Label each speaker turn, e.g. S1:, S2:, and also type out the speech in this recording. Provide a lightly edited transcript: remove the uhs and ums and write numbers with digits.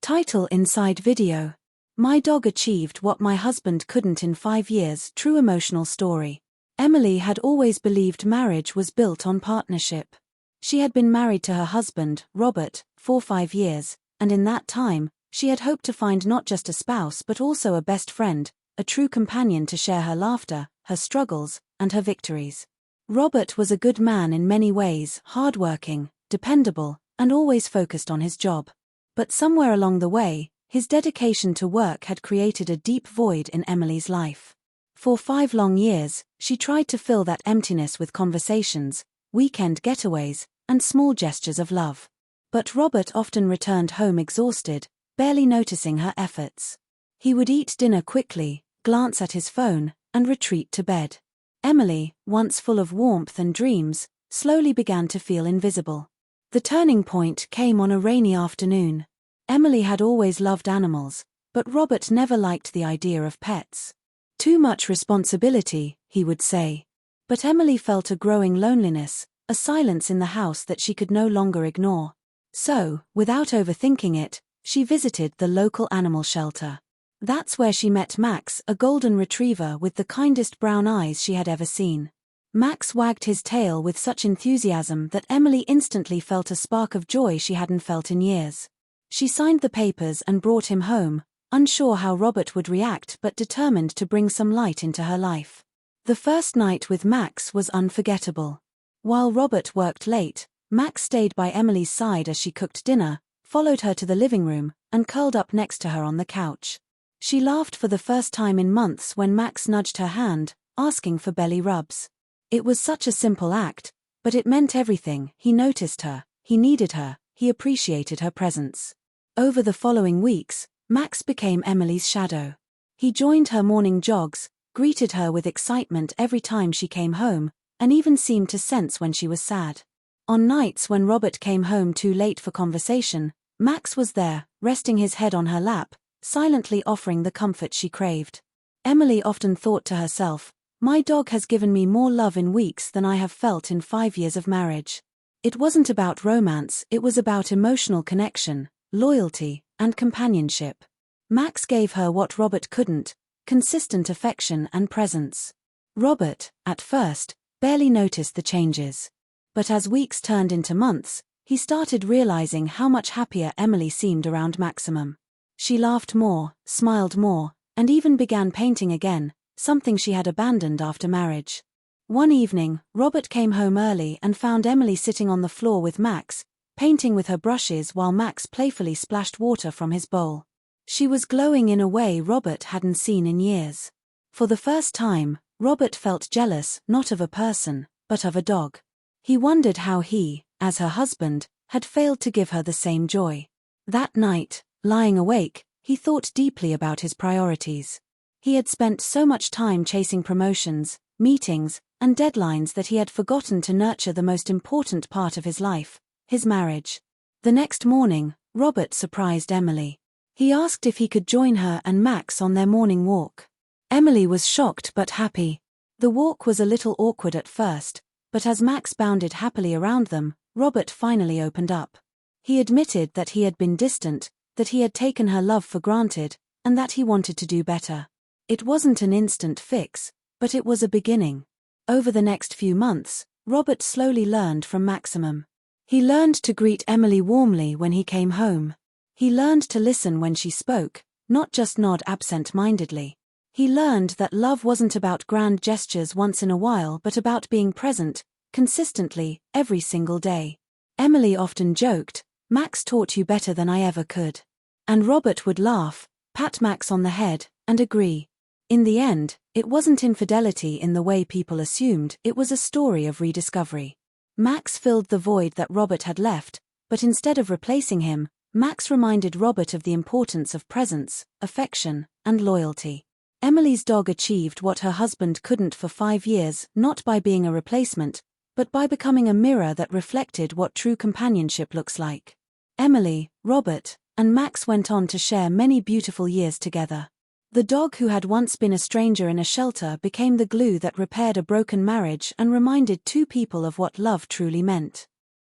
S1: Title inside video. My dog achieved what my husband couldn't in 5 years. True emotional story. Emily had always believed marriage was built on partnership. She had been married to her husband, Robert, for 5 years, and in that time, she had hoped to find not just a spouse but also a best friend, a true companion to share her laughter, her struggles, and her victories. Robert was a good man in many ways, hardworking, dependable, and always focused on his job. But somewhere along the way, his dedication to work had created a deep void in Emily's life. For 5 long years, she tried to fill that emptiness with conversations, weekend getaways, and small gestures of love. But Robert often returned home exhausted, barely noticing her efforts. He would eat dinner quickly, glance at his phone, and retreat to bed. Emily, once full of warmth and dreams, slowly began to feel invisible. The turning point came on a rainy afternoon. Emily had always loved animals, but Robert never liked the idea of pets. Too much responsibility, he would say. But Emily felt a growing loneliness, a silence in the house that she could no longer ignore. So, without overthinking it, she visited the local animal shelter. That's where she met Max, a golden retriever with the kindest brown eyes she had ever seen. Max wagged his tail with such enthusiasm that Emily instantly felt a spark of joy she hadn't felt in years. She signed the papers and brought him home, unsure how Robert would react but determined to bring some light into her life. The first night with Max was unforgettable. While Robert worked late, Max stayed by Emily's side as she cooked dinner, followed her to the living room, and curled up next to her on the couch. She laughed for the first time in months when Max nudged her hand, asking for belly rubs. It was such a simple act, but it meant everything. He noticed her, he needed her, he appreciated her presence. Over the following weeks, Max became Emily's shadow. He joined her morning jogs, greeted her with excitement every time she came home, and even seemed to sense when she was sad. On nights when Robert came home too late for conversation, Max was there, resting his head on her lap, silently offering the comfort she craved. Emily often thought to herself, "My dog has given me more love in weeks than I have felt in 5 years of marriage." It wasn't about romance, it was about emotional connection, loyalty, and companionship. Max gave her what Robert couldn't: consistent affection and presence. Robert, at first, barely noticed the changes. But as weeks turned into months, he started realizing how much happier Emily seemed around Maximum. She laughed more, smiled more, and even began painting again, something she had abandoned after marriage. One evening, Robert came home early and found Emily sitting on the floor with Max, painting with her brushes while Max playfully splashed water from his bowl. She was glowing in a way Robert hadn't seen in years. For the first time, Robert felt jealous, not of a person, but of a dog. He wondered how he, as her husband, had failed to give her the same joy. That night, lying awake, he thought deeply about his priorities. He had spent so much time chasing promotions, meetings, and deadlines that he had forgotten to nurture the most important part of his life, his marriage. The next morning, Robert surprised Emily. He asked if he could join her and Max on their morning walk. Emily was shocked but happy. The walk was a little awkward at first, but as Max bounded happily around them, Robert finally opened up. He admitted that he had been distant, that he had taken her love for granted, and that he wanted to do better. It wasn't an instant fix, but it was a beginning. Over the next few months, Robert slowly learned from Maximum. He learned to greet Emily warmly when he came home. He learned to listen when she spoke, not just nod absent-mindedly. He learned that love wasn't about grand gestures once in a while but about being present, consistently, every single day. Emily often joked, "Max taught you better than I ever could." And Robert would laugh, pat Max on the head, and agree. In the end, it wasn't infidelity in the way people assumed, it was a story of rediscovery. Max filled the void that Robert had left, but instead of replacing him, Max reminded Robert of the importance of presence, affection, and loyalty. Emily's dog achieved what her husband couldn't for 5 years, not by being a replacement, but by becoming a mirror that reflected what true companionship looks like. Emily, Robert, and Max went on to share many beautiful years together. The dog who had once been a stranger in a shelter became the glue that repaired a broken marriage and reminded 2 people of what love truly meant.